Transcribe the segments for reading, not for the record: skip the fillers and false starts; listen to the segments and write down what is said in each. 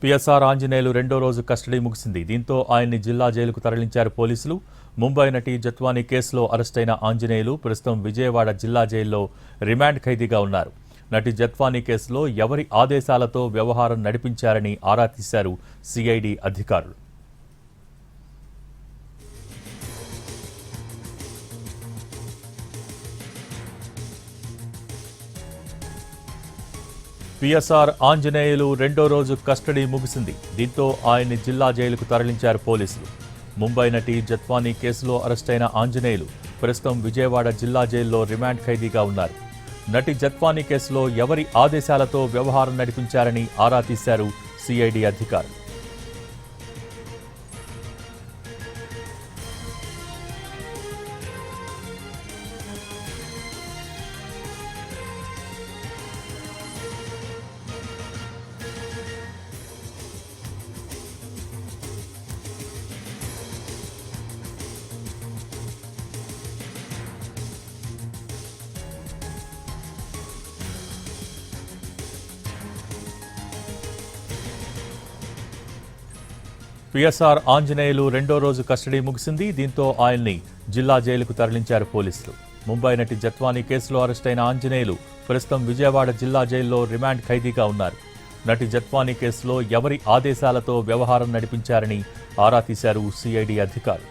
PSR Anjaneyulu రెండో రోజు custody ముగిసింది. దీంతో ఆయన్ని జిల్లా జైలుకు తరలించారు పోలీసులు. ముంబై నటి జత్వానీ కేసులో అరెస్టైన ఆంజనేయులు ప్రస్తుతం విజయవాడ జిల్లా జైల్లో రిమాండ్ ఖైదీగా ఉన్నారు. నటి జత్వానీ కేసులో ఎవరి ఆదేశాలతో వ్యవహారం నడిపించారని ఆరా తీశారు సిఐడి అధికారులు. పిఎస్ఆర్ ఆంజనేయులు రెండో రోజు కస్టడీ ముగిసింది. దీంతో ఆయన్ని జిల్లా జైలుకు తరలించారు పోలీసులు. ముంబై నటి జత్వానీ కేసులో అరెస్టైన ఆంజనేయులు ప్రస్తుతం విజయవాడ జిల్లా జైల్లో రిమాండ్ ఖైదీగా ఉన్నారు. నటి జత్వానీ కేసులో ఎవరి ఆదేశాలతో వ్యవహారం నడిపించారని ఆరా తీశారు సిఐడి అధికారులు. పిఎస్ఆర్ ఆంజనేయులు రెండో రోజు కస్టడీ ముగిసింది. దీంతో ఆయన్ని జిల్లా జైలుకు తరలించారు పోలీసులు. ముంబై నటి జత్వానీ కేసులో అరెస్టైన ఆంజనేయులు ప్రస్తుతం విజయవాడ జిల్లా జైల్లో రిమాండ్ ఖైదీగా ఉన్నారు. నటి జత్వానీ కేసులో ఎవరి ఆదేశాలతో వ్యవహారం నడిపించారని ఆరా తీశారు సిఐడి అధికారులు.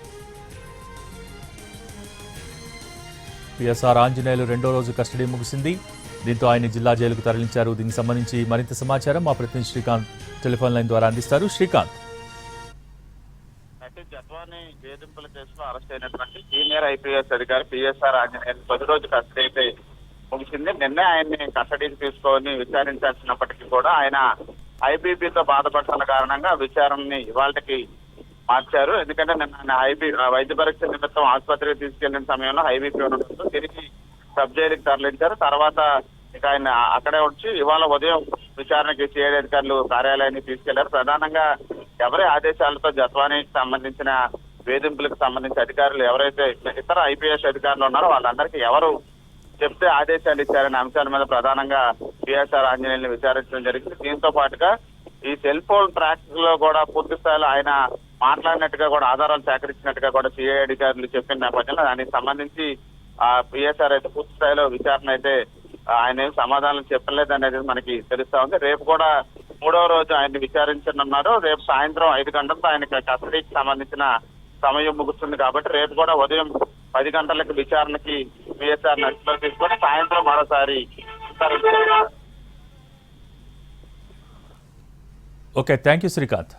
పిఎస్ఆర్ ఆంజనేయులు రెండో రోజు కస్టడీ ముగిసింది. దీంతో ఆయన్ని జిల్లా జైలుకు తరలించారు. దీనికి సంబంధించి మరింత సమాచారం మా ప్రతినిధి శ్రీకాంత్ టెలిఫోన్ లైన్ ద్వారా అందిస్తారు. శ్రీకాంత్, జత్వానీ వేధింపుల కేసులో అరెస్ట్ అయినటువంటి సీనియర్ ఐపీఎస్ అధికారి పిఎస్ఆర్ ఆంజనేయులు 10 రోజు కస్టడీ అయితే ముగిసింది. నిన్నే ఆయన్ని కస్టడీకి తీసుకొని విచారించాల్సినప్పటికీ కూడా ఆయన ఐబీపీతో బాధపడుతున్న కారణంగా విచారణని ఇవాళకి మార్చారు. ఎందుకంటే నిన్న వైద్య పరీక్ష నిమిత్తం ఆసుపత్రికి తీసుకెళ్లిన సమయంలో ఐబీపీ ఉండడంతో తిరిగి సబ్ జైలుకి తరలించారు. తర్వాత ఇక ఆయన అక్కడే వచ్చి ఇవాళ ఉదయం విచారణకి సిఐడి అధికారులు కార్యాలయాన్ని తీసుకెళ్లారు. ప్రధానంగా ఎవరి ఆదేశాలతో జత్వానీకి సంబంధించిన వేధింపులకు సంబంధించి అధికారులు ఎవరైతే ఇతర ఐపీఎస్ అధికారులు ఉన్నారో వాళ్ళందరికీ ఎవరు చెప్తే ఆదేశాలు ఇచ్చారనే అంశాల మీద ప్రధానంగా పిఎస్ఆర్ ఆంజనేయులను విచారించడం జరిగింది. దీంతో పాటుగా ఈ సెల్ ఫోన్ ట్రాక్ లో కూడా పూర్తి స్థాయిలో ఆయన మాట్లాడినట్టుగా కూడా ఆధారాలు సేకరించినట్టుగా కూడా సిఐ అధికారులు చెప్పిన నేపథ్యంలో దానికి సంబంధించి పిఎస్ఆర్ అయితే పూర్తి స్థాయిలో విచారణ అయితే ఆయన ఏం సమాధానం చెప్పలేదు అనేది మనకి తెలుస్తా ఉంది. రేపు కూడా 3వ రోజు ఆయన్ని విచారించనున్నారు. రేపు సాయంత్రం 5 గంటలకు ఆయనకి కస్టడీకి సంబంధించిన సమయం ముగుస్తుంది కాబట్టి రేపు కూడా ఉదయం 10 గంటలకు విచారణకి పిఎస్ఆర్ నడిలో తీసుకొని సాయంత్రం మరోసారి ఓకే, థ్యాంక్ యూ శ్రీకాంత్.